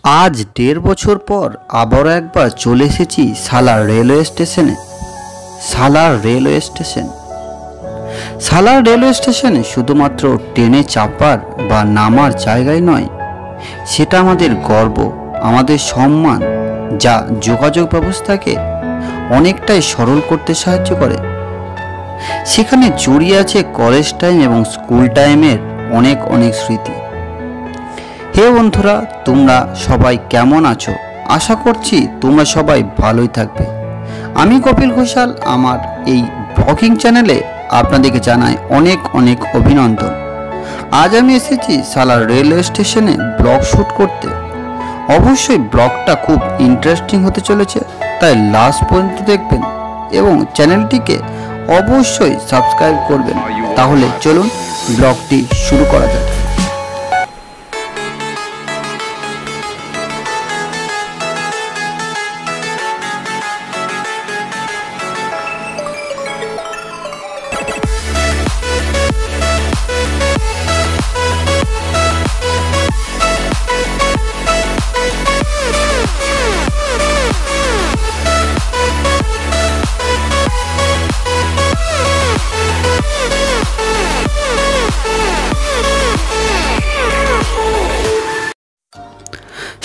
आज 1.5 বছর পর আবারও একবার চলে এসেছি সালার রেলওয়ে স্টেশনে। সালার রেলওয়ে স্টেশন শুধুমাত্র ট্রেনে চাপার বা নামার জায়গায় নয়, সেটা আমাদের গর্ব, আমাদের সম্মান, যা যোগাযোগ ব্যবস্থাকে অনেকটাই সরল করতে সাহায্য করে। সেখানে জড়িয়ে আছে কলেজ টাইম এবং স্কুল টাইমের অনেক স্মৃতি। হে বন্ধুরা, তোমরা সবাই কেমন আছো? আশা করছি তোমরা সবাই ভালোই থাকবে। আমি কপিল ঘোষাল, আমার এই ব্লগিং চ্যানেলে আপনাদেরকে জানাই অনেক অভিনন্দন। আজ আমি এসেছি সালার রেলওয়ে স্টেশনে ব্লগ শ্যুট করতে। অবশ্যই ব্লগটা খুব ইন্টারেস্টিং হতে চলেছে, তাই লাস্ট পর্যন্ত দেখবেন এবং চ্যানেলটিকে অবশ্যই সাবস্ক্রাইব করবেন। তাহলে চলুন ব্লগটি শুরু করা যাক।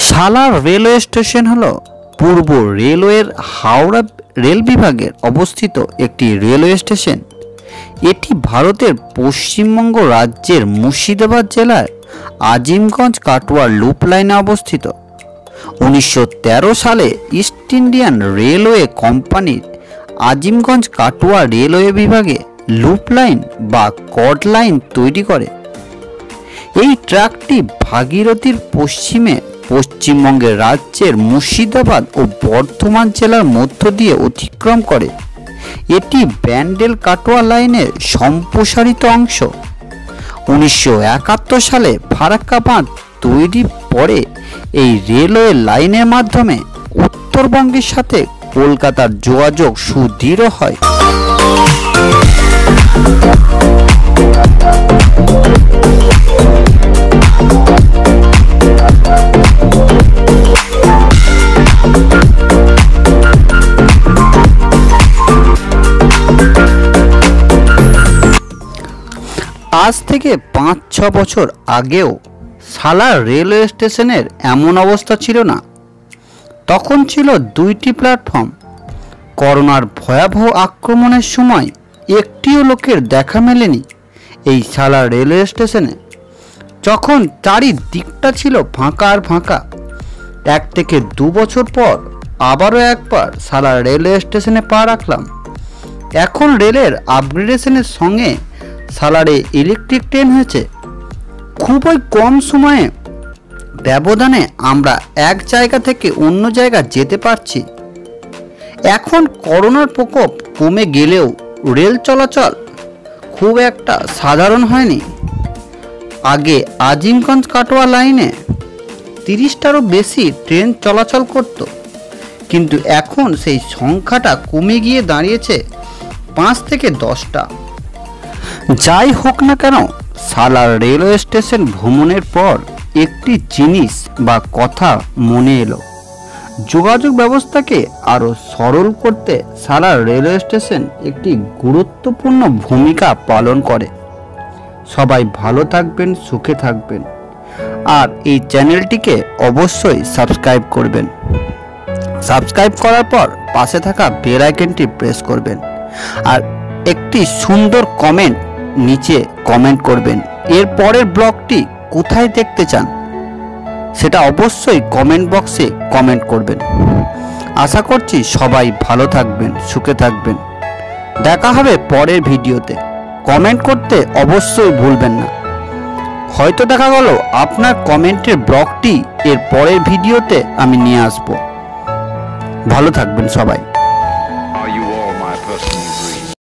সালার রেলওয়ে স্টেশন হলো পূর্ব রেলওয়ের হাওড়া রেল বিভাগের অবস্থিত একটি রেলওয়ে স্টেশন। এটি ভারতের পশ্চিমবঙ্গ রাজ্যের মুর্শিদাবাদ জেলার আজিমগঞ্জ কাটোয়া লুপ লাইনে অবস্থিত। 1913 সালে ইস্ট ইন্ডিয়ান রেলওয়ে কোম্পানির আজিমগঞ্জ কাটোয়া রেলওয়ে বিভাগে লুপ লাইন বা কর্ড লাইন তৈরি করে। এই ট্র্যাকটি ভাগীরথীর পশ্চিমে পশ্চিমবঙ্গের রাজ্যের মুর্শিদাবাদ ও বর্ধমান জেলার মধ্য দিয়ে অতিক্রম করে। এটি ব্যান্ডেল কাটোয়া লাইনের সম্প্রসারিত অংশ। 1971 সালে ফারাক্কা বাঁধ তৈরি পরে এই রেলওয়ে লাইনের মাধ্যমে উত্তরবঙ্গের সাথে কলকাতার যোগাযোগ সুদৃঢ় হয়। আজ থেকে 5-6 বছর আগেও সালার রেলওয়ে স্টেশনের এমন অবস্থা ছিল না। তখন ছিল 2টি প্ল্যাটফর্ম। করোনার ভয়াবহ আক্রমণের সময় একটিও লোকের দেখা মেলেনি এই সালার রেলওয়ে স্টেশনে। যখন চারিদিকটা ছিল ফাঁকা আর ফাঁকা। 1 থেকে 2 বছর পর আবারও একবার সালার রেলওয়ে স্টেশনে পা রাখলাম। এখন রেলের আপগ্রেডেশনের সঙ্গে সালারে ইলেকট্রিক ট্রেন হয়েছে। খুবই কম সময়ে ব্যবধানে আমরা এক জায়গা থেকে অন্য জায়গা যেতে পারছি। এখন করোনার প্রকোপ কমে গেলেও রেল চলাচল খুব একটা সাধারণ হয়নি। আগে আজিমগঞ্জ কাটোয়া লাইনে 30টারও বেশি ট্রেন চলাচল করত, কিন্তু এখন সেই সংখ্যাটা কমে গিয়ে দাঁড়িয়েছে 5 থেকে 10টা। যাই হোক না কেন, সালার রেলওয়ে স্টেশন ভ্রমণের পর একটি জিনিস বা কথা মনে এলো। যোগাযোগ ব্যবস্থাকে আরও সরল করতে সালার রেলওয়ে স্টেশন একটি গুরুত্বপূর্ণ ভূমিকা পালন করে। সবাই ভালো থাকবেন, সুখে থাকবেন, আর এই চ্যানেলটিকে অবশ্যই সাবস্ক্রাইব করবেন। সাবস্ক্রাইব করার পর পাশে থাকা বেল আইকনটি প্রেস করবেন, আর একটি সুন্দর কমেন্ট নিচে কমেন্ট করবেন। এর পরের ব্লগটি কোথায় দেখতে চান সেটা অবশ্যই কমেন্ট বক্সে কমেন্ট করবেন। আশা করছি সবাই ভালো থাকবেন, সুখে থাকবেন। দেখা হবে পরের ভিডিওতে। কমেন্ট করতে অবশ্যই ভুলবেন না। হয়তো দেখা গেল আপনার কমেন্টের ব্লগটি এর পরের ভিডিওতে আমি নিয়ে আসব। ভালো থাকবেন সবাই।